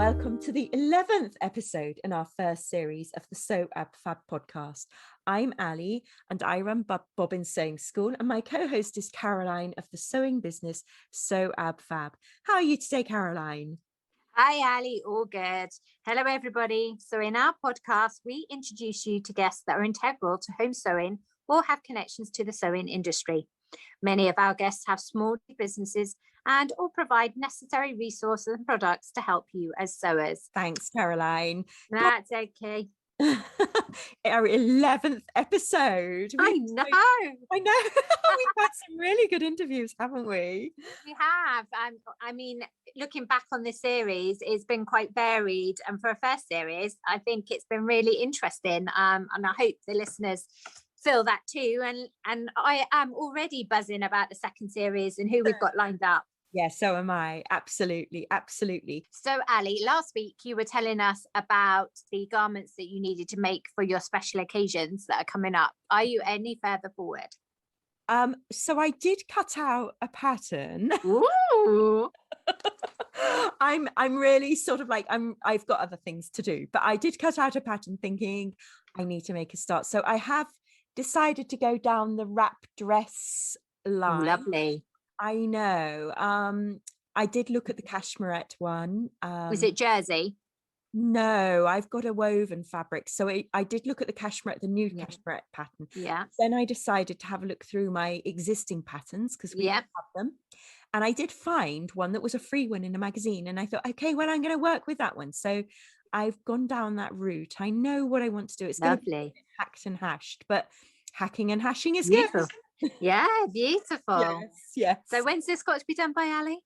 welcome to the 11th episode in our first series of the Sew Ab Fab podcast. I'm Aly and I run Bobbin's Sewing School, and my co-host is Caroline of the sewing business Sew Ab Fab. How are you today, Caroline? Hi, Aly. All good. Hello, everybody. So in our podcast, we introduce you to guests that are integral to home sewing or have connections to the sewing industry. Many of our guests have small businesses and or provide necessary resources and products to help you as sewers. Thanks, Caroline. That's okay. Our 11th episode. I know. We've had some really good interviews, haven't we? We have. I mean, looking back on this series, it's been quite varied. And for a first series, I think it's been really interesting. And I hope the listeners feel that too. And I am already buzzing about the second series and who we've got lined up. Yeah, so am I. Absolutely. So, Aly, last week you were telling us about the garments that you needed to make for your special occasions that are coming up. Are you any further forward? So I did cut out a pattern. Ooh. I'm really sort of like I've got other things to do, but I did cut out a pattern thinking I need to make a start. So I have decided to go down the wrap dress line. Lovely. I know. I did look at the cashmerette one. Was it jersey? No, I've got a woven fabric. So I did look at the cashmerette, the new cashmerette pattern. Yeah. Then I decided to have a look through my existing patterns because we have them. And I did find one that was a free one in a magazine. And I thought, okay, well, I'm going to work with that one. So I've gone down that route. I know what I want to do. It's going to be hacked and hashed, but hacking and hashing is beautiful. Good. Yeah, beautiful. Yes. So when's this got to be done by, Aly?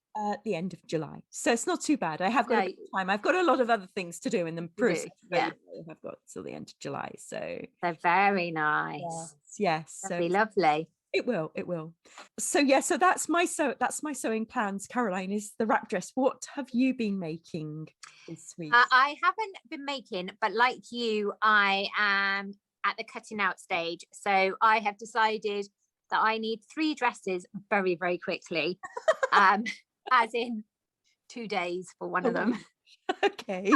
The end of July. So it's not too bad. I have got a bit of time. I've got a lot of other things to do in the process. Yeah. I've got till the end of July. So very nice. Yes. That'd be lovely. It will. So so that's my sewing plans. Caroline, is the wrap dress. What have you been making this week? I haven't been making, but like you, I am at the cutting out stage. So I have decided that I need 3 dresses very, very quickly, as in 2 days for one of them. Okay.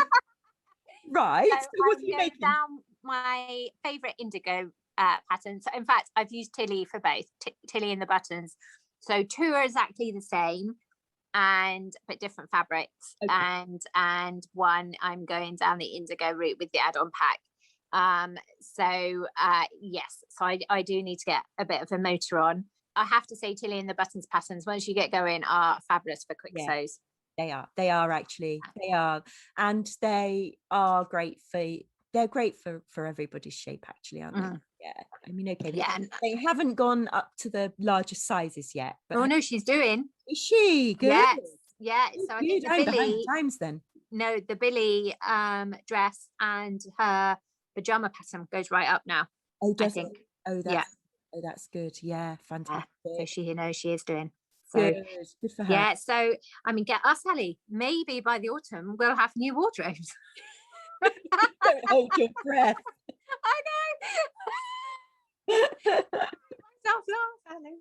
Right. So what are you making? Down my favourite indigo patterns. So in fact, I've used Tilly for both, Tilly and the buttons. So 2 are exactly the same, but different fabrics. Okay. And 1, I'm going down the indigo route with the add-on pack. Yes, so I do need to get a bit of a motor on. I have to say, Tilly and the buttons patterns, once you get going, are fabulous for quick sews. They are actually, and they are great for everybody's shape, actually, aren't they? Yeah, I mean, okay, they haven't gone up to the largest sizes yet, but no, she's doing. Is she good? Yes. So I think the Billy times then. No, the Billy dress and her pajama pattern goes right up now. I think. That's good. Yeah, fantastic. So she is doing. So good for her. Yeah, so I mean, get us, Aly. Maybe by the autumn we'll have new wardrobes. Don't hold your breath. I know. Aly.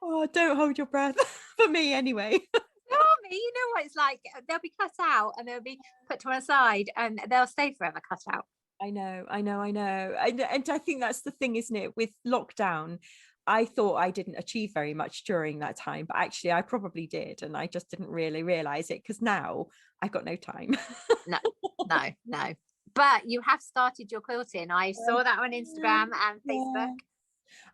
Oh, don't hold your breath. For me, anyway. You know what it's like. They'll be cut out and they'll be put to one side, and they'll stay forever cut out. I know. And I think that's the thing, isn't it? With lockdown, I thought I didn't achieve very much during that time, but actually I probably did, and I just didn't really realize it because now I've got no time. No. But you have started your quilting. I saw that on Instagram and Facebook.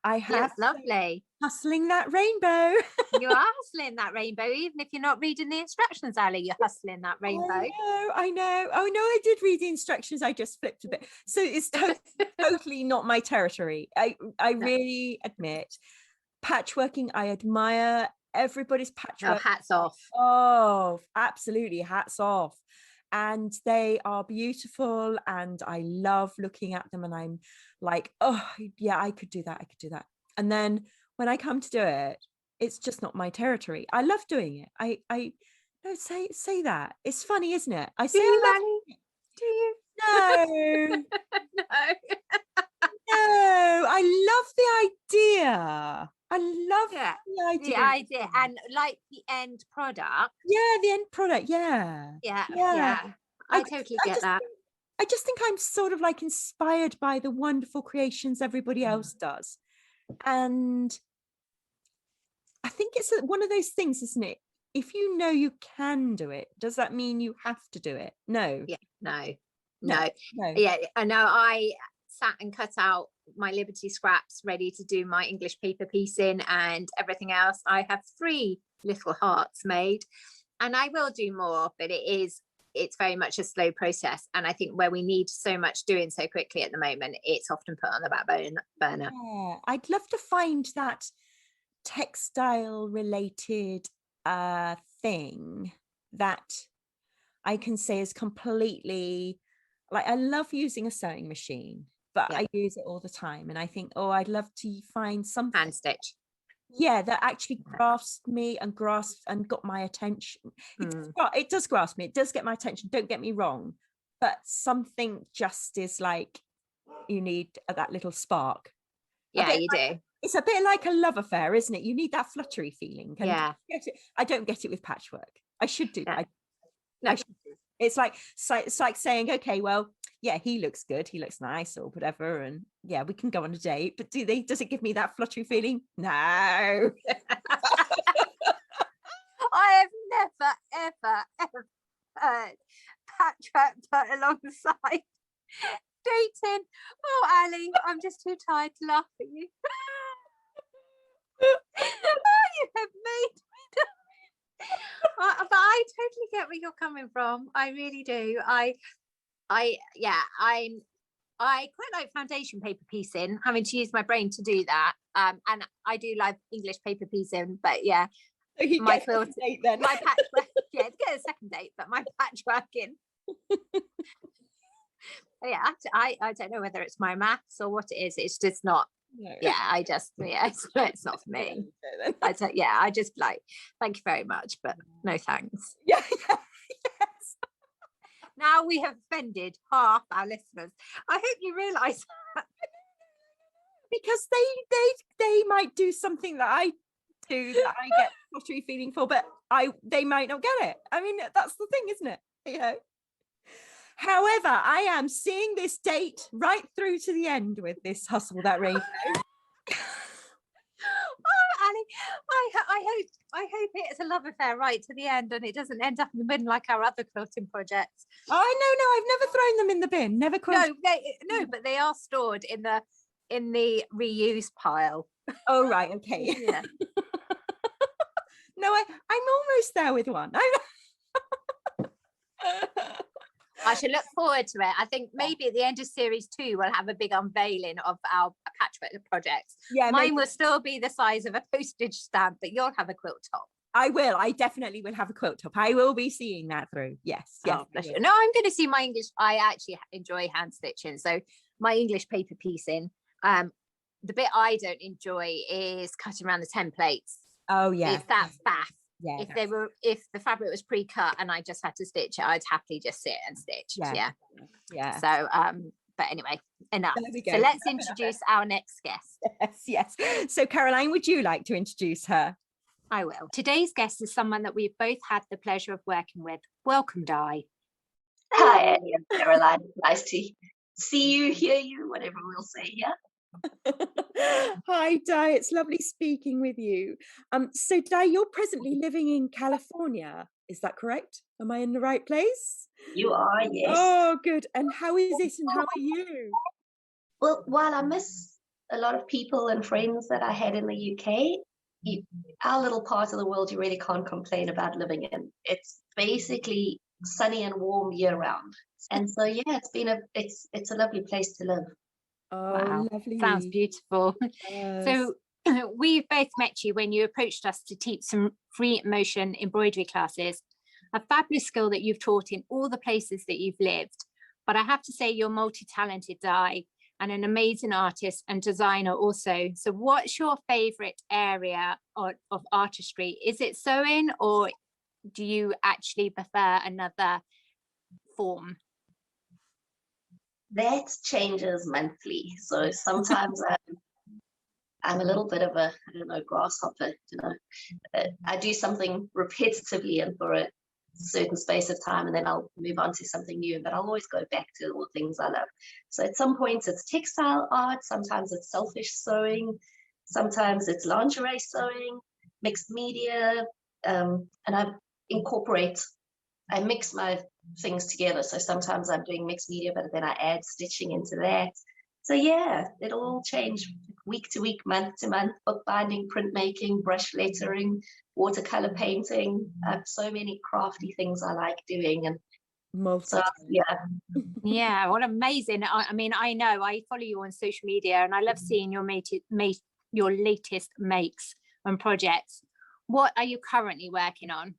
I have. It's lovely. Hustling that rainbow. You are hustling that rainbow, even if you're not reading the instructions, Aly. You're hustling that rainbow. I know. Oh no, I did read the instructions. I just flipped a bit. So it's totally not my territory. I really admit, patchworking. I admire everybody's patchwork. Oh, hats off. Oh, absolutely, hats off. And they are beautiful, and I love looking at them, and I'm like, oh yeah, I could do that. And then when I come to do it, it's just not my territory. I love doing it. I don't say that. It's funny, isn't it? I say I love it. Do you? No. No, I love the idea. I love the idea. And like the end product. Yeah, the end product. Yeah. Yeah. I totally get that. I just think I'm sort of like inspired by the wonderful creations everybody else does. And I think it's one of those things, isn't it? If you know you can do it, does that mean you have to do it? No. Yeah, no. No. Yeah, I know. I sat and cut out my Liberty scraps ready to do my English paper piecing and everything else. I have 3 little hearts made, and I will do more, but it's very much a slow process. And I think where we need so much doing so quickly at the moment, it's often put on the back burner. Yeah, I'd love to find that textile related thing that I can say is completely, like, I love using a sewing machine, but I use it all the time, and I think, oh, I'd love to find something Hand stitch. Yeah, that actually grasped me and got my attention. It does grasp me, it does get my attention, don't get me wrong, but something just is like, you need that little spark. Yeah, you do. It's a bit like a love affair, isn't it? You need that fluttery feeling. And Yeah. I don't get it with patchwork. I should do that. No. It's like saying, okay, well, yeah, he looks good, he looks nice or whatever, and yeah, we can go on a date, but does it give me that fluttery feeling? No. I have never ever heard patchwork put alongside dating. Oh, Ali, I'm just too tired to laugh at you. You have made me. But I totally get where you're coming from. I really do. I quite like foundation paper piecing, having to use my brain to do that. And I do like English paper piecing, but yeah, so my patchwork, yeah, to get a second date, but my patchworking. Yeah, I don't know whether it's my maths or what it is. It's just not. No. Yeah, it's not for me. I just like, thank you very much, but no thanks. Yeah. Yes. Now we have offended half our listeners. I hope you realise that. Because they might do something that I do that I get fluttery feeling for, but they might not get it. I mean, that's the thing, isn't it? You know. However, I am seeing this date right through to the end with this Hustle That Rainbow. Oh, Annie, I hope it's a love affair right to the end, and it doesn't end up in the bin like our other quilting projects. Oh, no, I've never thrown them in the bin. Never quilted. No, but they are stored in the reuse pile. Oh, right, okay. Yeah. No, I'm almost there with one. I should look forward to it. I think maybe at the end of series 2 we'll have a big unveiling of our patchwork projects. Yeah, mine will still be the size of a postage stamp, but you'll have a quilt top. I will. I definitely will have a quilt top. I will be seeing that through. Yes. Oh, no, I'm going to see my English. I actually enjoy hand stitching. So my English paper piecing. The bit I don't enjoy is cutting around the templates. Oh yeah. It's that faff. Yeah. If the fabric was pre-cut and I just had to stitch it, I'd happily just sit and stitch. Yeah. So but anyway, enough. So let's introduce our next guest. Yes. So Caroline, would you like to introduce her? I will. Today's guest is someone that we've both had the pleasure of working with. Welcome, Di. Hi, Aly and Caroline. Nice to see you, hear you, whatever we'll say here. Hi, Di. It's lovely speaking with you. So Di, you're presently living in California. Is that correct? Am I in the right place? You are, yes. Oh, good. And how is it and how are you? Well, while I miss a lot of people and friends that I had in the UK, our little part of the world you really can't complain about living in. It's basically sunny and warm year round. And so yeah, it's a lovely place to live. Oh, wow. Lovely. Sounds beautiful. Yes. So we've both met you when you approached us to teach some free motion embroidery classes, a fabulous skill that you've taught in all the places that you've lived. But I have to say you're multi-talented, Di, and an amazing artist and designer also. So what's your favorite area of artistry? Is it sewing, or do you actually prefer another form? That changes monthly. So sometimes I'm a little bit of a grasshopper, I do something repetitively, and for certain space of time, and then I'll move on to something new, but I'll always go back to all the things I love. So at some points it's textile art, sometimes it's selfish sewing, sometimes it's lingerie sewing, mixed media, and I mix my things together. So sometimes I'm doing mixed media, but then I add stitching into that. So yeah, it'll all change week to week, month to month. Bookbinding, printmaking, brush lettering, watercolor painting. I have so many crafty things I like doing, and so yeah. Yeah, what amazing. I mean, I know I follow you on social media, and I love seeing your latest makes and projects. What are you currently working on?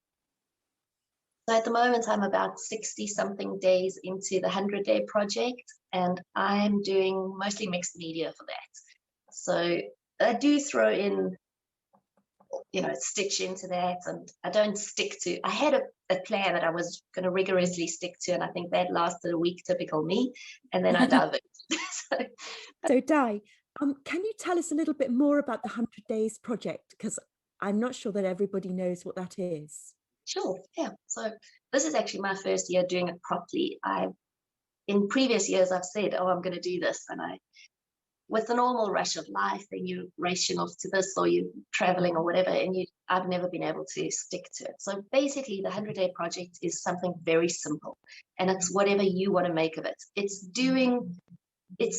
So at the moment, I'm about 60 something days into the 100-day project, and I'm doing mostly mixed media for that. So I do throw in, stitch into that, and I don't stick to, I had a plan that I was going to rigorously stick to, and I think that lasted a week, typical me, and then I diverged. So Di, can you tell us a little bit more about the 100 Days project? Because I'm not sure that everybody knows what that is. Sure, yeah. So this is actually my first year doing it properly. In previous years, I've said, oh, I'm going to do this. And with the normal rush of life, then you're racing off to this, or you're traveling or whatever, and I've never been able to stick to it. So basically, the 100-day project is something very simple, and it's whatever you want to make of it. It's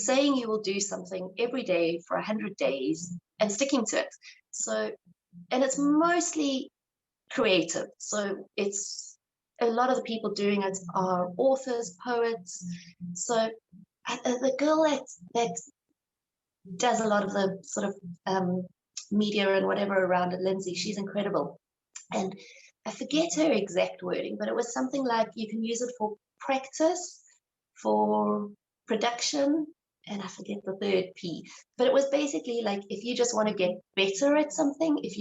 saying you will do something every day for 100 days and sticking to it. So, and it's mostly creative. So it's a lot of the people doing it are authors, poets. So the girl that does a lot of the sort of media and whatever around it, Lindsay, she's incredible. And I forget her exact wording, but it was something like you can use it for practice, for production, and I forget the third P, but it was basically like, if you just want to get better at something, if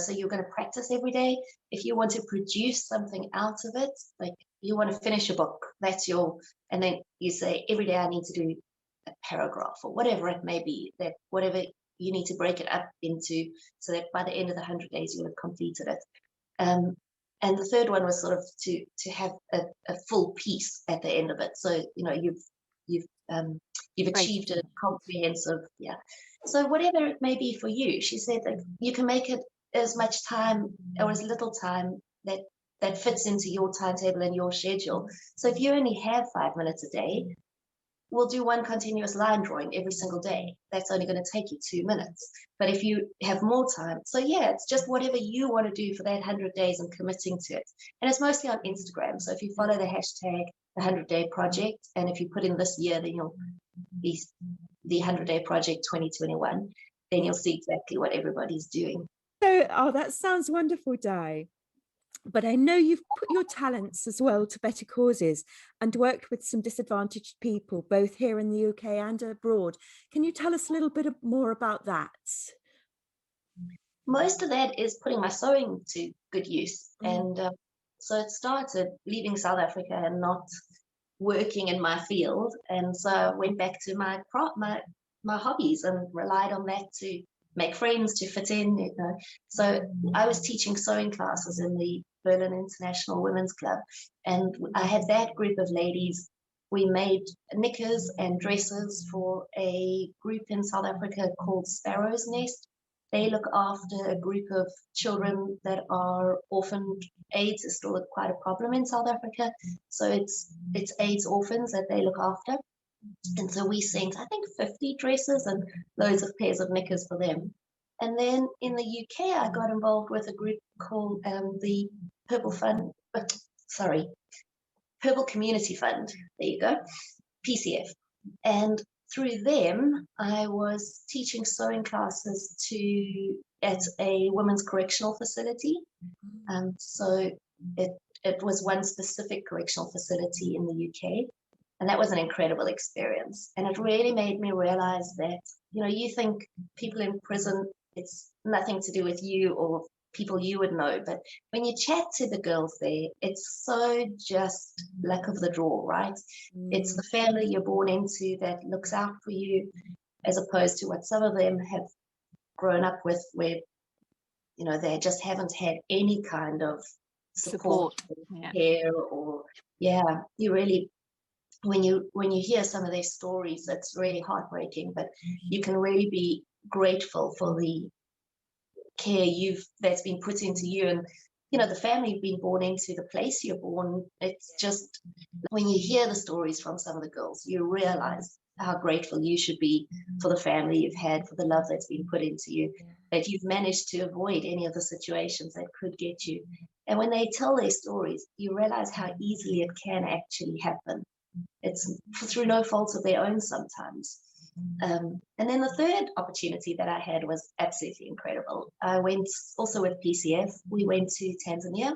so you're going to practice every day. If you want to produce something out of it, like you want to finish a book, and then you say, every day I need to do a paragraph or whatever it may be, that whatever you need to break it up into, so that by the end of the 100 days, you'll have completed it. And the third one was sort of to have a full piece at the end of it. So, you've achieved a comprehensive, yeah. So whatever it may be for you, she said that you can make it as much time or as little time that fits into your timetable and your schedule. So if you only have 5 minutes a day, we'll do one continuous line drawing every single day. That's only going to take you 2 minutes. But if you have more time, so yeah, it's just whatever you want to do for that 100 days and committing to it. And it's mostly on Instagram. So if you follow the hashtag, the 100-day project, and if you put in this year, then you'll be the 100-day project 2021, then you'll see exactly what everybody's doing. So, that sounds wonderful, Di. But I know you've put your talents as well to better causes and worked with some disadvantaged people, both here in the UK and abroad. Can you tell us a little bit more about that? Most of that is putting my sewing to good use. And so it started leaving South Africa and not working in my field. And so I went back to my hobbies and relied on that to make friends, to fit in. So I was teaching sewing classes in the Berlin International Women's Club, and I had that group of ladies. We made knickers and dresses for a group in South Africa called Sparrow's Nest. They look after a group of children that are orphaned. AIDS is still quite a problem in South Africa, so it's AIDS orphans that they look after. And so we sent, I think, 50 dresses and loads of pairs of knickers for them. And then in the UK, I got involved with a group called the Purple Community Fund. There you go, PCF. And through them, I was teaching sewing classes at a women's correctional facility. So it was one specific correctional facility in the UK. And that was an incredible experience. And it really made me realize that, you think people in prison, it's nothing to do with you or people you would know. But when you chat to the girls there, it's so just luck of the draw, right? It's the family you're born into that looks out for you, as opposed to what some of them have grown up with, where, they just haven't had any kind of support, Yeah. care, or you really, when you hear some of their stories, it's really heartbreaking, but you can really be grateful for the care that's been put into you, and the family you've been born into, the place you're born. It's just, when you hear the stories from some of the girls, you realize how grateful you should be for the family you've had, for the love that's been put into you, that you've managed to avoid any of the situations that could get you. And when they tell their stories, you realize how easily it can actually happen. It's through no fault of their own sometimes. And then the third opportunity that I had was absolutely incredible. I went also with PCF. We went to Tanzania,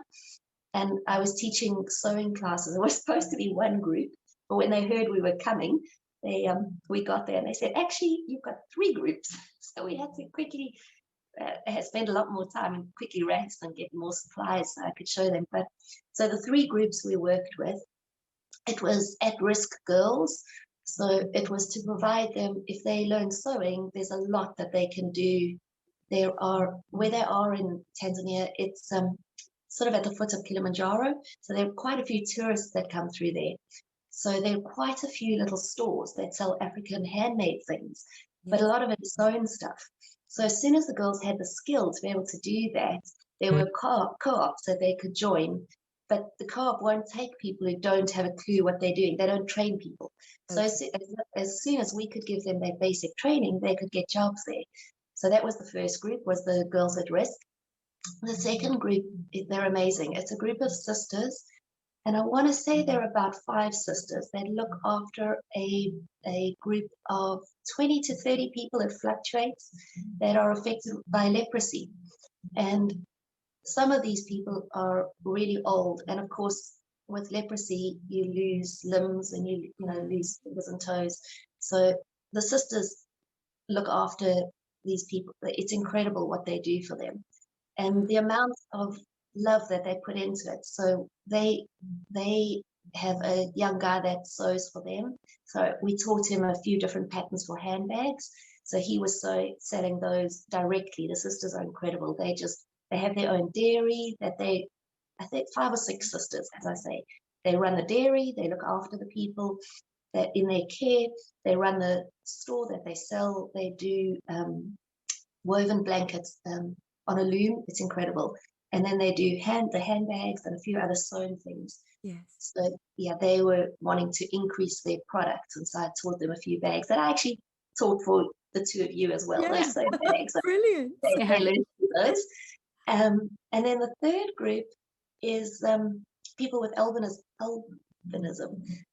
and I was teaching sewing classes. It was supposed to be one group, but when they heard we were coming, we got there and they said, actually, you've got 3 groups. So we had to quickly spend a lot more time and quickly rest and get more supplies so I could show them. But so the 3 groups we worked with, it was at-risk girls. So it was to provide them, if they learn sewing, there's a lot that they can do. Where they are in Tanzania, it's sort of at the foot of Kilimanjaro. So there are quite a few tourists that come through there. So there are quite a few little stores that sell African handmade things, but a lot of it is sewn stuff. So as soon as the girls had the skill to be able to do that, there were co-ops that they could join. But the co-op won't take people who don't have a clue what they're doing. They don't train people. So as soon as we could give them that basic training, they could get jobs there. So that was the first group, was the girls at risk. The second group, they're amazing. It's a group of sisters. And I want to say there are about 5 sisters that look after a group of 20 to 30 people, it fluctuates, that are affected by leprosy. And some of these people are really old, and of course, with leprosy, you lose limbs and you lose fingers and toes. So the sisters look after these people. It's incredible what they do for them, and the amount of love that they put into it. So they have a young guy that sews for them. So we taught him a few different patterns for handbags. So he was selling those directly. The sisters are incredible. They have their own dairy that I think 5 or 6 sisters, as I say. They run the dairy, they look after the people that in their care, they run the store that they sell, they do woven blankets on a loom. It's incredible. And then they do the handbags and a few other sewn things. Yes. So they were wanting to increase their products, and so I taught them a few bags that I actually taught for the 2 of you as well. Yeah. Those same bags. Brilliant. They learned those. And then the third group is people with albinism.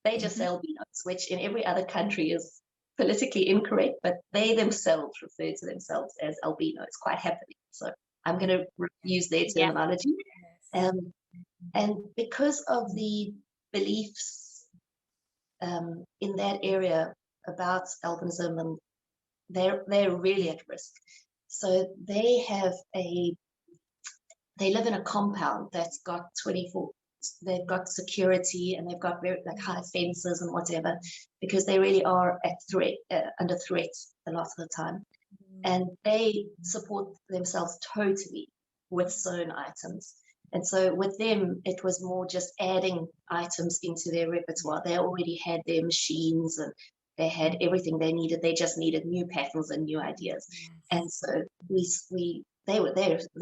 They just say albinos, which in every other country is politically incorrect, but they themselves refer to themselves as albinos quite happily. So I'm going to use their terminology. And because of the beliefs in that area about albinism, and they're really at risk. So they live in a compound that's got 24, they've got security, and they've got very high fences and whatever, because they really are under threat a lot of the time. And they support themselves totally with sewn items. And so with them, it was more just adding items into their repertoire. They already had their machines and they had everything they needed. They just needed new patterns and new ideas. And so they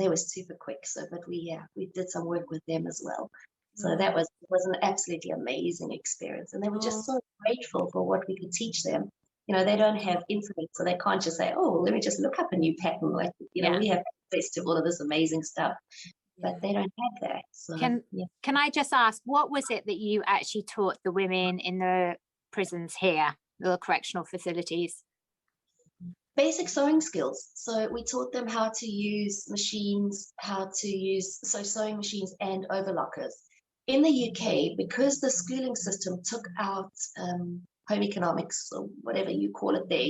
were super quick. So, but we did some work with them as well. So that was an absolutely amazing experience. And they were just so grateful for what we could teach them. They don't have internet, so they can't just say, oh, let me just look up a new pattern. Like, we have access to all of this amazing stuff, but they don't have that. So, can I just ask, what was it that you actually taught the women in the prisons here, the correctional facilities? Basic sewing skills. So we taught them how to use machines, sewing machines and overlockers. In the UK, because the schooling system took out home economics, or whatever you call it there,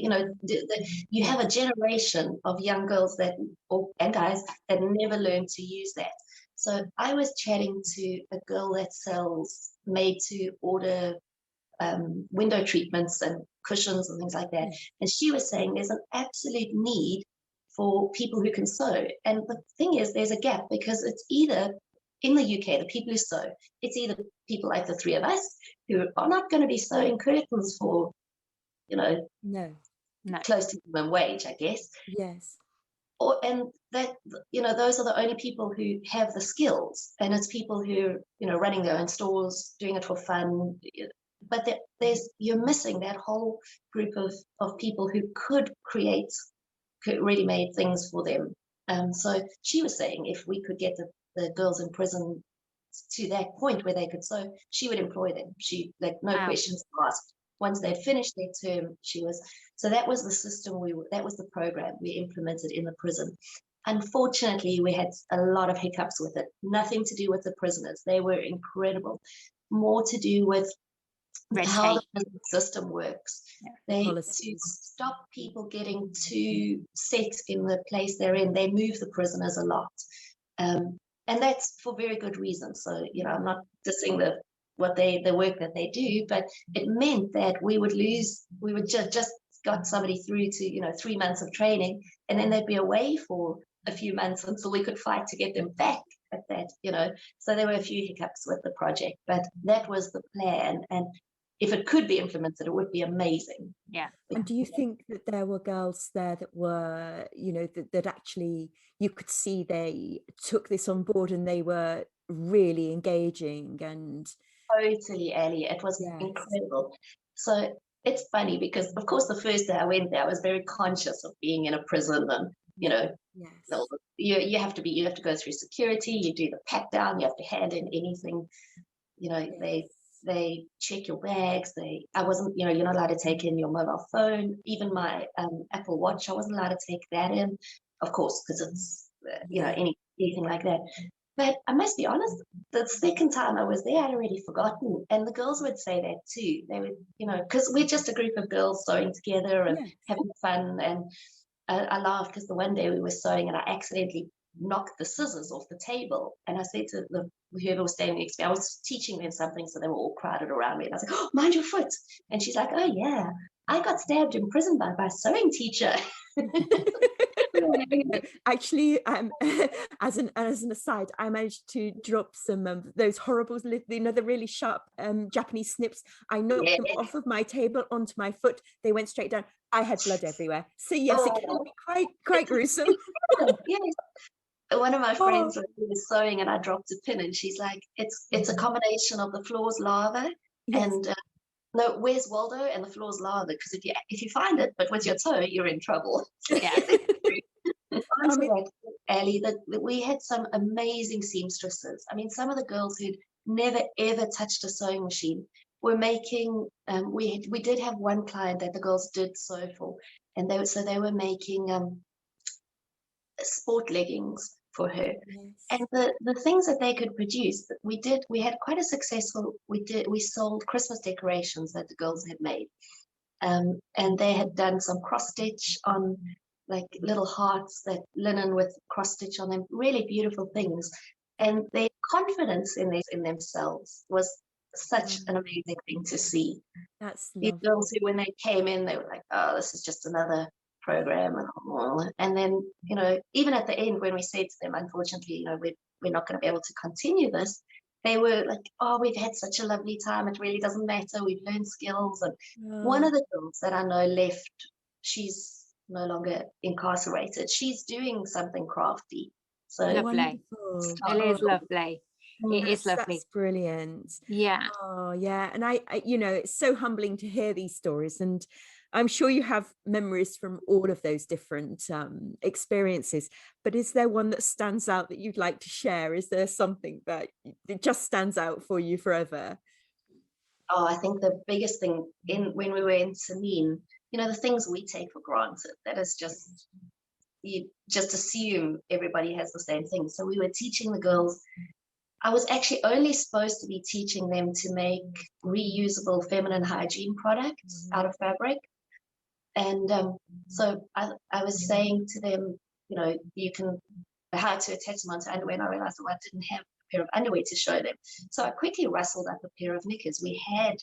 you have a generation of young girls and guys that never learned to use that. So I was chatting to a girl that sells made-to-order window treatments and cushions and things like that. And she was saying there's an absolute need for people who can sew. And the thing is, there's a gap, because it's either in the UK, the people who sew, it's either people like the three of us who are not going to be sewing curtains for, No. close to minimum wage, I guess. Yes. And that, those are the only people who have the skills, and it's people who, running their own stores, doing it for fun. But you're missing that whole group of people who could create ready-made things for them. So she was saying if we could get the girls in prison to that point where they could sew, she would employ them. She, like, no questions asked. Once they'd finished their term, so that was the system that was the program we implemented in the prison. Unfortunately, we had a lot of hiccups with it. Nothing to do with the prisoners. They were incredible. More to do with how the prison system works. To stop people getting too set in the place they're in, they move the prisoners a lot. And that's for very good reasons. So, I'm not dissing the work that they do, but it meant that we would just got somebody through to 3 months of training, and then they'd be away for a few months until we could fight to get them back at that. So there were a few hiccups with the project, but that was the plan. And if it could be implemented, it would be amazing. Yeah. And do you think that there were girls there that were, that actually you could see they took this on board and they were really engaging? And totally, Aly, it was incredible. So it's funny because, of course, the first day I went there, I was very conscious of being in a prison, and you have to go through security. You do the pat down. You have to hand in anything. They check your bags. You're not allowed to take in your mobile phone. Even my Apple Watch, I wasn't allowed to take that in, of course, because it's anything like that. But I must be honest, the second time I was there, I'd already forgotten. And the girls would say that too. They would, because we're just a group of girls sewing together and having fun. And I laughed because the one day we were sewing and I accidentally knocked the scissors off the table. And I said to whoever was standing next to me, I was teaching them something, so they were all crowded around me. And I was like, oh, mind your foot. And she's like, oh, yeah, I got stabbed in prison by a sewing teacher. Actually, as an aside, I managed to drop some those horrible, the really sharp Japanese snips. I knocked them off of my table onto my foot. They went straight down. I had blood everywhere. So yes, it can be quite gruesome. Yes. One of my friends was sewing and I dropped a pin, and she's like, it's a combination of the floor's lava and no, where's Waldo, and the floor's lava, because if you find it but with your toe, you're in trouble. Yeah. Aly, that we had some amazing seamstresses. I mean, some of the girls who'd never ever touched a sewing machine were making. We did have one client that the girls did sew for, and they were making sport leggings for her. And the things that they could produce, we had quite a successful. We sold Christmas decorations that the girls had made, and they had done some cross stitch on, like, little hearts, that linen with cross stitch on them, really beautiful things. And their confidence in themselves was such an amazing thing to see. That's these girls who, when they came in, they were like, oh, this is just another program. And then, even at the end, when we said to them, unfortunately, we're not going to be able to continue this, they were like, oh, we've had such a lovely time. It really doesn't matter. We've learned skills. And one of the girls that I know left, she's no longer incarcerated. She's doing something crafty. So lovely. It is lovely. It is lovely. That's brilliant. Yeah. Oh, yeah. And I it's so humbling to hear these stories, and I'm sure you have memories from all of those different experiences. But is there one that stands out that you'd like to share? Is there something that just stands out for you forever? Oh, I think the biggest thing when we were in Samin, the things we take for granted, that is just, you just assume everybody has the same thing. So we were teaching the girls. I was actually only supposed to be teaching them to make reusable feminine hygiene products out of fabric. And so I was saying to them, you can, how to attach them onto underwear, and I realized I didn't have a pair of underwear to show them. So I quickly rustled up a pair of knickers. We had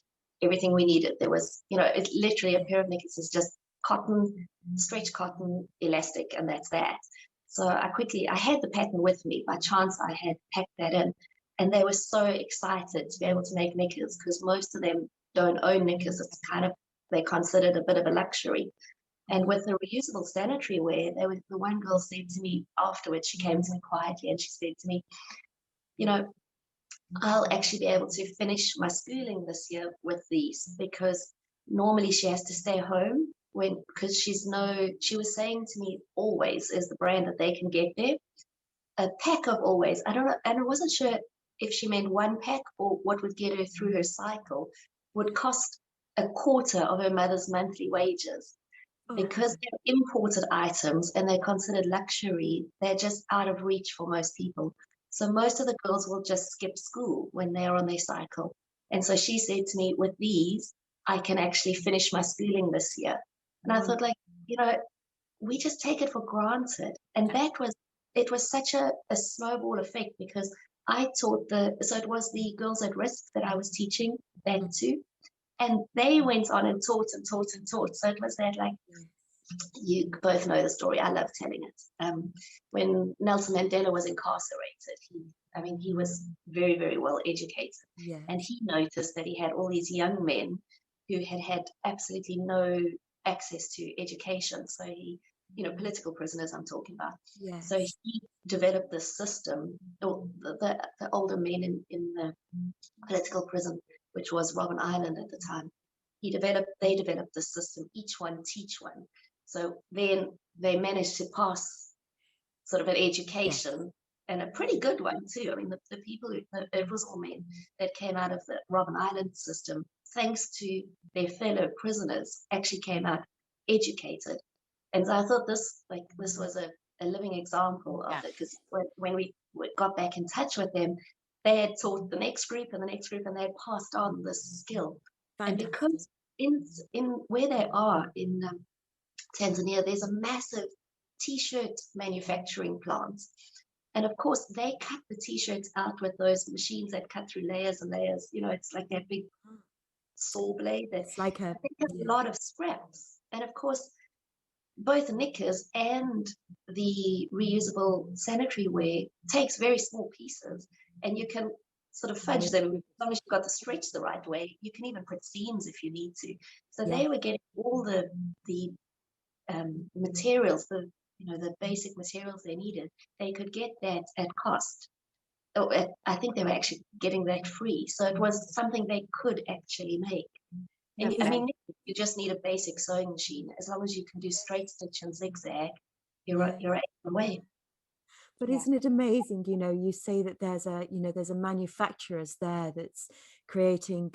everything we needed. There was, it's literally a pair of knickers is just cotton, stretch cotton, elastic, and that's that. So I had the pattern with me. By chance, I had packed that in. And they were so excited to be able to make knickers, because most of them don't own knickers. It's kind of, they considered a bit of a luxury. And with the reusable sanitary wear, the one girl said to me afterwards, she came to me quietly and she said to me, you know, I'll actually be able to finish my schooling this year with these, because normally she has to stay home because she was saying to me, Always is the brand that they can get there. A pack of Always, I don't know, and I wasn't sure if she meant one pack or what would get her through her cycle, would cost a quarter of her mother's monthly wages. Because they're imported items and they're considered luxury, they're just out of reach for most people. So most of the girls will just skip school when they're on their cycle. And so she said to me, with these, I can actually finish my schooling this year. And I thought, like, we just take it for granted. And it was such a snowball effect, because I taught so it was the girls at risk that I was teaching that to. And they went on and taught and taught and taught. So it was that, like, you both know the story. I love telling it. When Nelson Mandela was incarcerated, he was very, very well educated. Yeah. And he noticed that he had all these young men who had absolutely no access to education. So political prisoners I'm talking about. Yes. So he developed this system, or the older men in the political prison, which was Robben Island at the time. They developed the system, each one teach one. So then they managed to pass sort of an education, and a pretty good one too. The people, it was all men that came out of the Robben Island system, thanks to their fellow prisoners, actually came out educated. And so I thought this was a living example of it, because when we got back in touch with them, they had taught the next group and the next group, and they had passed on this skill. Fantastic. And because in where they are in Tanzania, there's a massive t-shirt manufacturing plant. And of course, they cut the t-shirts out with those machines that cut through layers and layers. It's like that big saw blade. It's like a lot of scraps. And of course, both knickers and the reusable sanitary wear takes very small pieces, and you can sort of fudge them as long as you've got the stretch the right way. You can even put seams if you need to. So they were getting all the materials, the basic materials they needed. They could get that at cost. I think they were actually getting that free. So it was something they could actually make. And you just need a basic sewing machine. As long as you can do straight stitch and zigzag, you're right away. But isn't it amazing? You say that there's a manufacturers there that's creating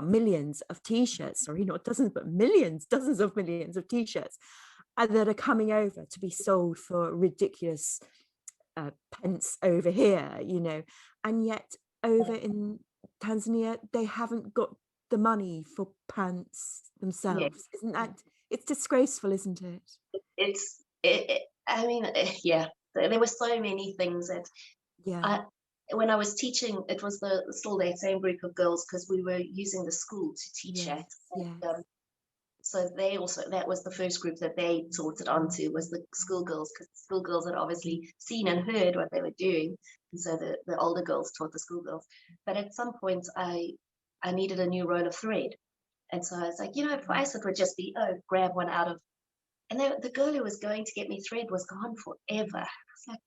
millions of t-shirts. Sorry, not dozens, but dozens of millions of t-shirts, that are coming over to be sold for ridiculous pence over here. And yet over in Tanzania, they haven't got the money for pants themselves. Isn't that, it's disgraceful, isn't it? There were so many things that when I was teaching, it was still that same group of girls, because we were using the school to teach at. So that was the first group that they taught it onto, was the schoolgirls, because the schoolgirls had obviously seen and heard what they were doing. And so the older girls taught the schoolgirls. But at some point, I needed a new roll of thread. And so I was like, for us, it would just be, grab one out of. And the girl who was going to get me thread was gone forever. I was like,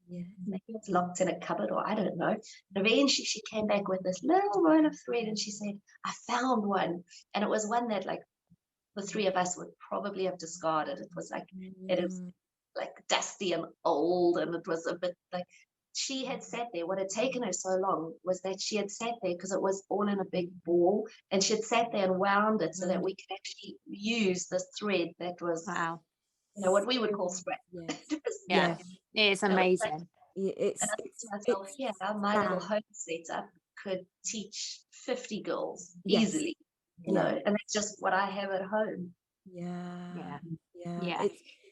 maybe it's locked in a cupboard, or I don't know. And eventually she came back with this little roll of thread, and she said, I found one. And it was one that, like, the three of us would probably have discarded. It was like, it is like dusty and old, and it was a bit like, she had sat there. What had taken her so long was that she had sat there, because it was all in a big ball, and she had sat there and wound it so that we could actually use this thread that was what we would call scrap. It's amazing. It's myself, my little home setup could teach 50 girls easily, and that's just what I have at home.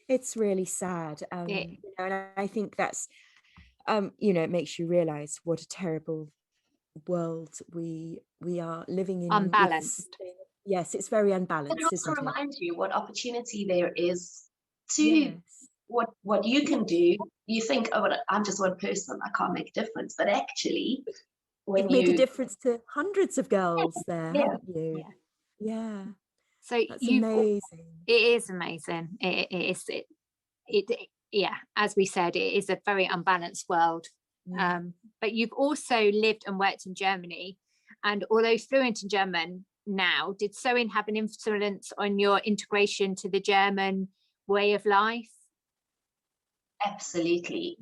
It's really sad, and I think that's it makes you realize what a terrible world we are living in. Unbalanced. Yes, it's very unbalanced. But it also reminds you what opportunity there is to what you can do, you think, oh, well, I'm just one person, I can't make a difference. But actually, when You've made a difference to hundreds of girls there, yeah, haven't you? Yeah. So That's amazing. It is amazing. Yeah, as we said, it is a very unbalanced world. But you've also lived and worked in Germany, and although fluent in German now, did sewing have an influence on your integration to the German way of life? Absolutely.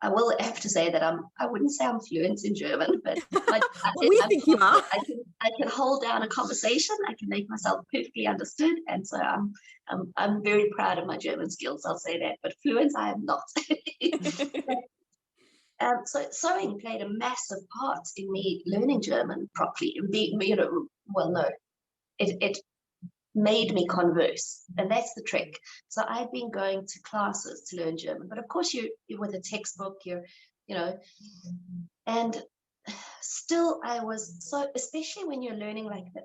I will have to say that I wouldn't say I'm fluent in German, but we think you are. I can hold down a conversation. I can make myself perfectly understood, and so I'm very proud of my German skills. I'll say that, but fluent I am not. So sewing played a massive part in me learning German properly and being, it made me converse, and that's the trick. So I've been going to classes to learn German, but of course you're with a textbook, and still I was so, especially when you're learning like the,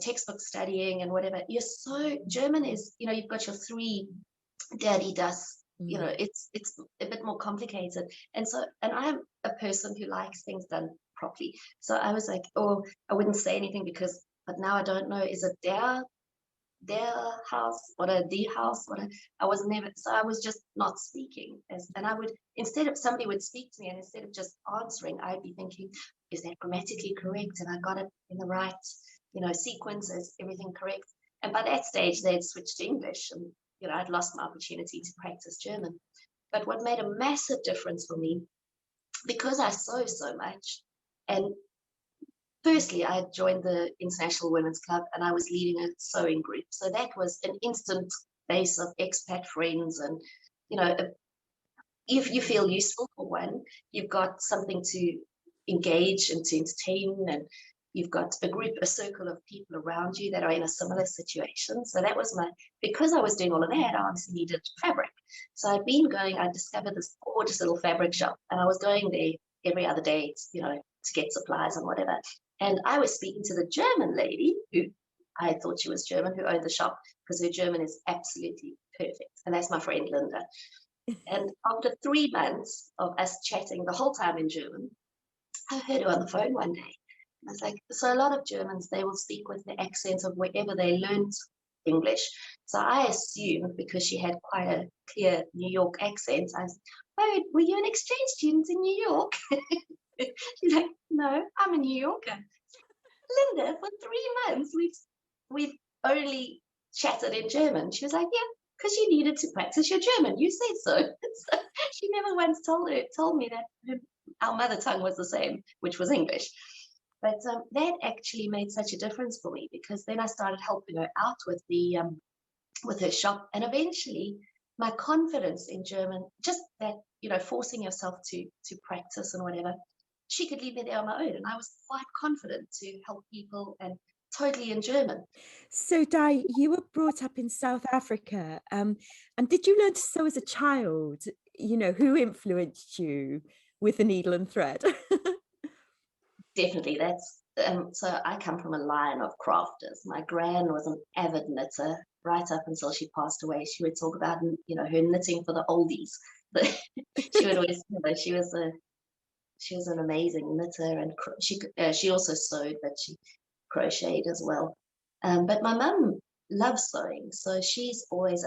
textbook studying and whatever, German is, you've got your three daddy das, it's a bit more complicated, and I'm a person who likes things done properly. So I was like, oh, I wouldn't say anything but now I don't know, is it their house, the house, I was never, so I was just not speaking, and I would, instead of, somebody would speak to me, and instead of just answering, I'd be thinking, is that grammatically correct, and I got it in the right sequence, is everything correct? And by that stage they'd switched to English, and I'd lost my opportunity to practice German. But what made a massive difference for me, because I sew so much, and firstly, I joined the International Women's Club, and I was leading a sewing group. So that was an instant base of expat friends. And, if you feel useful for one, you've got something to engage and to entertain, and you've got a circle of people around you that are in a similar situation. So that was because I was doing all of that, I obviously needed fabric. So I discovered this gorgeous little fabric shop, and I was going there every other day, to get supplies and whatever. And I was speaking to the German lady, who I thought she was German, who owned the shop, because her German is absolutely perfect. And that's my friend Linda. And after 3 months of us chatting the whole time in German, I heard her on the phone one day. And I was like, so a lot of Germans, they will speak with the accent of wherever they learned English. So I assumed, because she had quite a clear New York accent, I was, oh, were you an exchange student in New York? She's like, no, I'm a New Yorker. Linda, for 3 months, we've only chatted in German. She was like, yeah, because you needed to practice your German. You said so. So she never once told me that our mother tongue was the same, which was English. But that actually made such a difference for me, because then I started helping her out with her shop, and eventually my confidence in German, just that, forcing yourself to practice and whatever, she could leave me there on my own, and I was quite confident to help people, and totally in German. So Di, you were brought up in South Africa, and did you learn to sew as a child? Who influenced you with the needle and thread? Definitely, that's so I come from a line of crafters. My gran was an avid knitter right up until she passed away. She would talk about, her knitting for the oldies. She would always, she was an amazing knitter, and she also sewed, but she crocheted as well. But my mum loves sewing, so she's always,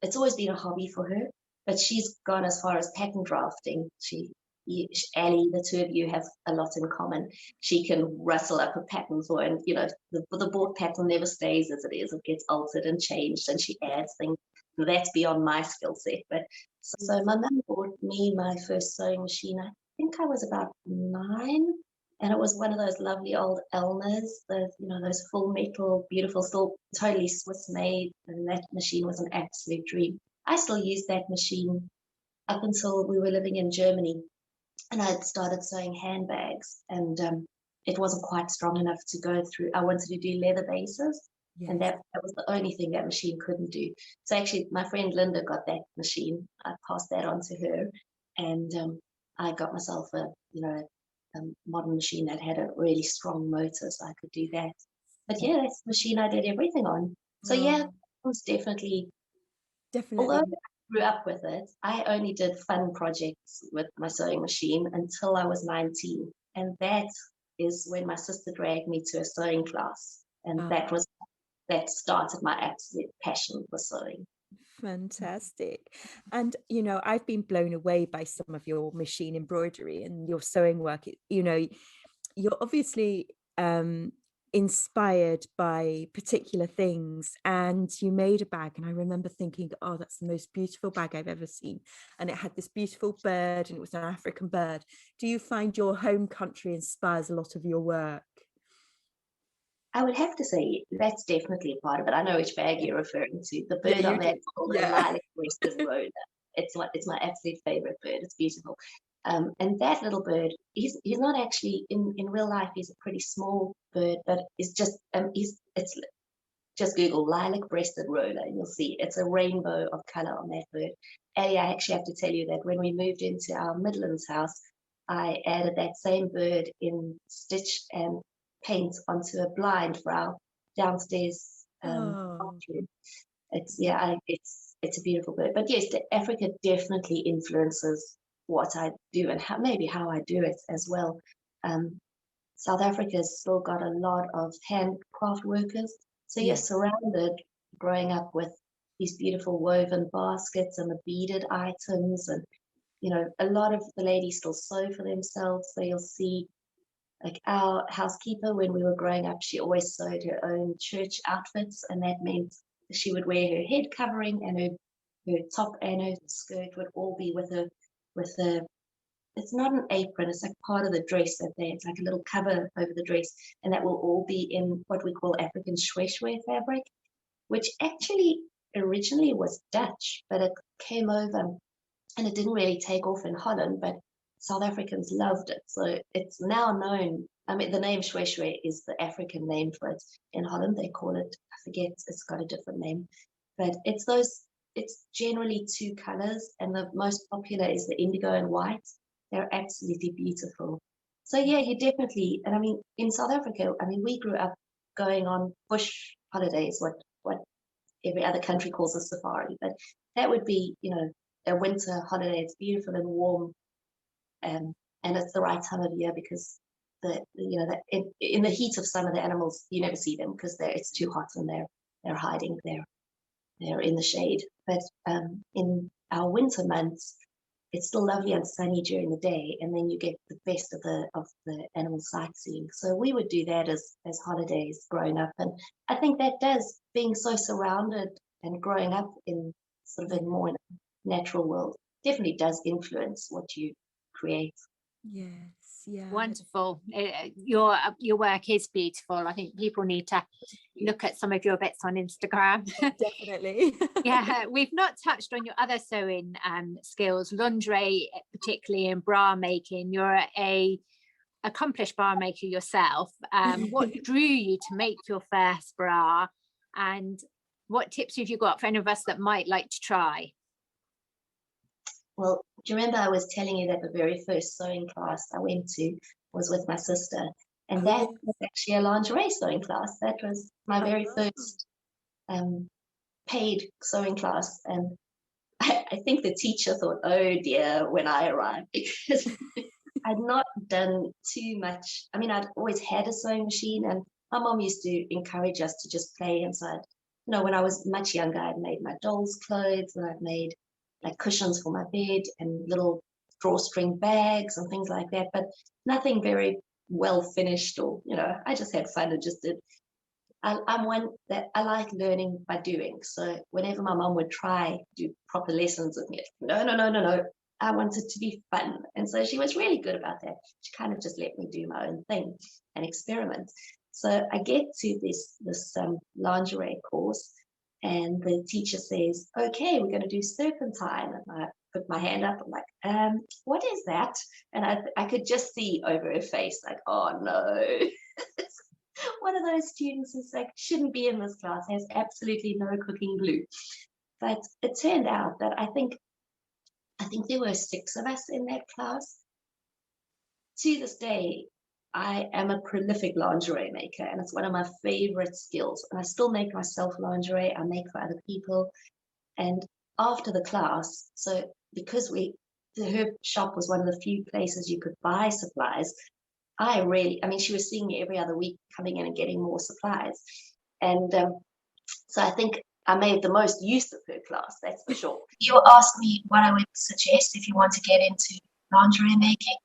it's always been a hobby for her, but she's gone as far as pattern drafting. Aly, the two of you have a lot in common. She can rustle up a pattern for, and the board pattern never stays as it is. It gets altered and changed, and she adds things. That's beyond my skill set. But so my mum bought me my first sewing machine. I think I was about 9, and it was one of those lovely old Elmers, those full metal, beautiful, still totally Swiss made, and that machine was an absolute dream. I still use that machine up until we were living in Germany, and I had started sewing handbags, and it wasn't quite strong enough to go through. I wanted to do leather bases. Yes. And that was the only thing that machine couldn't do. So actually, my friend Linda got that machine. I passed that on to her, and I got myself a modern machine that had a really strong motor, so I could do that. But yeah, that's the machine I did everything on. So yeah, it was definitely Definitely. although I grew up with it, I only did fun projects with my sewing machine until I was 19. And that is when my sister dragged me to a sewing class. And Oh, that started my absolute passion for sewing. fantastic. And, I've been blown away by some of your machine embroidery and your sewing work. You're obviously inspired by particular things, and you made a bag, and I remember thinking, oh, that's the most beautiful bag I've ever seen, and it had this beautiful bird, and it was an African bird. Do you find your home country inspires a lot of your work? I would have to say that's definitely a part of it. I know which bag you're referring to. The Yeah, bird you on do. that is called a Yeah. lilac-breasted roller. It's my absolute favorite bird. It's beautiful. And that little bird, he's not actually in real life. He's a pretty small bird, but it's just Google lilac-breasted roller, and you'll see it's a rainbow of color on that bird. Aly, I actually have to tell you that when we moved into our Midlands house, I added that same bird in stitch and paint onto a blind for our downstairs Oh, bathroom. It's a beautiful bird. But yes, Africa definitely influences what I do and how I do it as well. Um, South Africa's still got a lot of handcraft workers. So you're yeah. surrounded growing up with these beautiful woven baskets and the beaded items. And, a lot of the ladies still sew for themselves. So you'll see, like, our housekeeper, when we were growing up, she always sewed her own church outfits. And that meant she would wear her head covering, and her top and her skirt would all be with a it's not an apron, it's like part of the dress that it's like a little cover over the dress, and that will all be in what we call African shweshwe fabric, which actually originally was Dutch, but it came over and it didn't really take off in Holland, but South Africans loved it. So it's now known. I mean, the name shweshwe is the African name for it. In Holland, they call it, I forget, it's got a different name, but it's generally two colors, and the most popular is the indigo and white. They're absolutely beautiful. So yeah, you definitely, and I mean, in South Africa, I mean, we grew up going on bush holidays, what every other country calls a safari, but that would be, a winter holiday. It's beautiful and warm, and it's the right time of year because in the heat of summer, the animals, you never see them because it's too hot and they're hiding there. They're in the shade. But in our winter months, it's still lovely and sunny during the day, and then you get the best of the animal sightseeing. So we would do that as holidays growing up, and I think that does, being so surrounded and growing up in sort of a more natural world, definitely does influence what you create. Yes, yeah. Wonderful. Your work is beautiful. I think people need to look at some of your bits on Instagram. Definitely. Yeah, we've not touched on your other sewing skills, lingerie, particularly in bra making. You're a accomplished bra maker yourself. What drew you to make your first bra, and what tips have you got for any of us that might like to try? Well, do you remember I was telling you that the very first sewing class I went to was with my sister? And that was actually a lingerie sewing class. That was my very first paid sewing class. And I think the teacher thought, oh dear, when I arrived, because I'd not done too much. I mean, I'd always had a sewing machine, and my mom used to encourage us to just play inside. When I was much younger, I'd made my doll's clothes, and I'd made like cushions for my bed and little drawstring bags and things like that, but nothing very well finished, or, I just had fun and just did. I'm one that I like learning by doing. So whenever my mom would try to do proper lessons with me, no, no, no, no, no. I wanted to be fun. And so she was really good about that. She kind of just let me do my own thing and experiment. So I get to this lingerie course, and the teacher says, okay, we're going to do serpentine. And I put my hand up. I'm like, what is that? And I could just see over her face, like, oh no. One of those students is like, shouldn't be in this class, has absolutely no cooking glue. But it turned out that I think there were 6 of us in that class. To this day, I am a prolific lingerie maker, and it's one of my favorite skills. And I still make myself lingerie. I make for other people. And after the class, so because her shop was one of the few places you could buy supplies, she was seeing me every other week, coming in and getting more supplies. And so I think I made the most use of her class, that's for sure. You asked me what I would suggest if you want to get into lingerie making.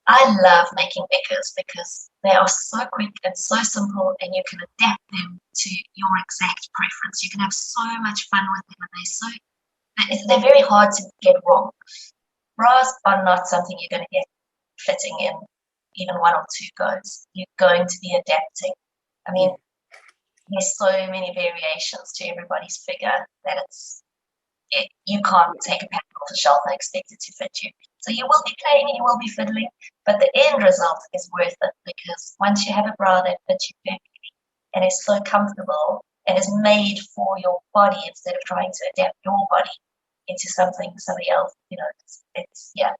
I love making knickers because they are so quick and so simple, and you can adapt them to your exact preference. You can have so much fun with them, and they're very hard to get wrong. Bras are not something you're going to get fitting in even one or two goes. You're going to be adapting. I mean, there's so many variations to everybody's figure that you can't take a pattern off the shelf and expect it to fit you. So you will be playing and you will be fiddling, but the end result is worth it, because once you have a bra that fits you perfectly and is so comfortable and is made for your body instead of trying to adapt your body into somebody else,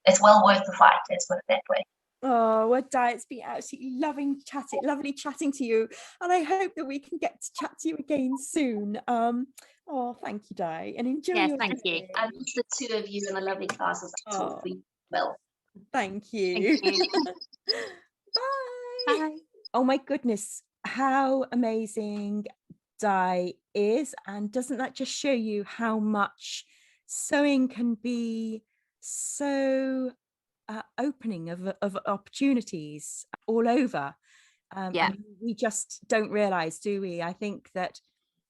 it's well worth the fight. Let's put it that way. Oh, well, Di, it's been absolutely lovely chatting to you, and I hope that we can get to chat to you again soon. Thank you, Di, and enjoy your thank day. I love the two of you and the lovely classes I taught for you. Well, thank you. Thank you. Bye. Bye. Oh my goodness, how amazing Di is, and doesn't that just show you how much sewing can be so opening of opportunities all over. And we just don't realize, do we? I think that,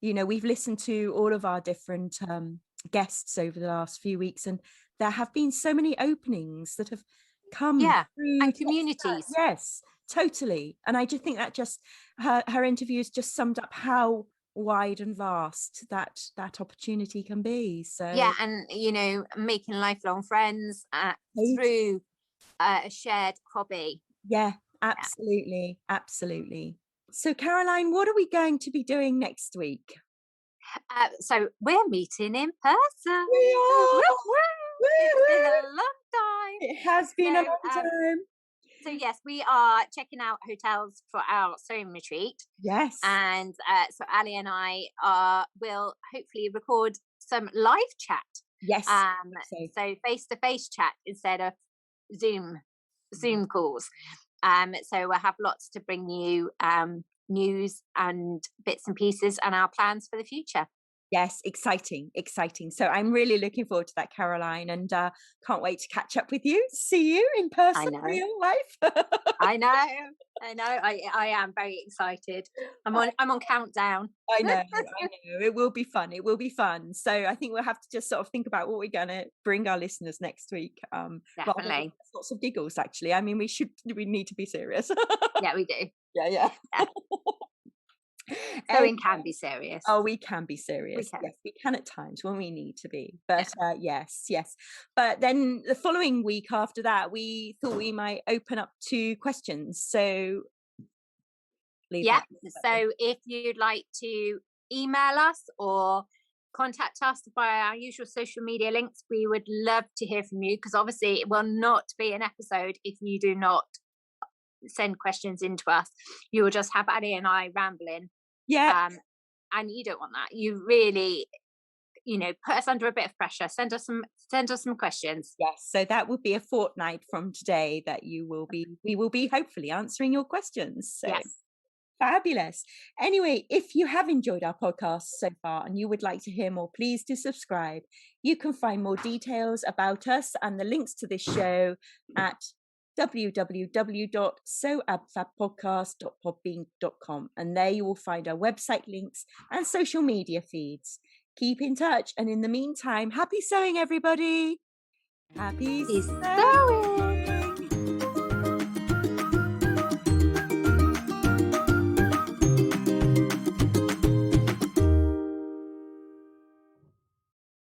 we've listened to all of our different guests over the last few weeks, and there have been so many openings that have come through, and communities. Yes, totally. And I just think that just her interviews just summed up how wide and vast that opportunity can be. So and making lifelong friends through a shared hobby. Absolutely. So Caroline, what are we going to be doing next week? So we're meeting in person. We are. It's been a long time. It has been a long time. So yes, we are checking out hotels for our sewing retreat. Yes. And so Aly and I will hopefully record some live chat. Yes. So face-to-face chat instead of Zoom calls. So we'll have lots to bring you news and bits and pieces and our plans for the future. Yes, exciting. So I'm really looking forward to that, Caroline, and can't wait to catch up with you, see you in person, real life. I know. I am very excited. I'm on countdown. I know. It will be fun. So I think we'll have to just sort of think about what we're going to bring our listeners next week. Definitely. Lots of giggles, actually. I mean, we need to be serious. Yeah, we do. Yeah. Sewing can be serious. Oh, we can be serious. Yes, we can at times when we need to be. But yes. But then the following week after that, we thought we might open up to questions. So so if you'd like to email us or contact us via our usual social media links, we would love to hear from you, because obviously it will not be an episode if you do not send questions into us. You will just have Aly and I rambling. And you don't want that. You really, put us under a bit of pressure. Send us some questions. Yes. So that would be a fortnight from today that we will be hopefully answering your questions. So yes. Fabulous. Anyway, if you have enjoyed our podcast so far and you would like to hear more, please do subscribe. You can find more details about us and the links to this show at www.soabfabpodcast.podbean.com, and there you will find our website links and social media feeds. Keep in touch, and in the meantime, happy sewing, everybody. Happy sewing.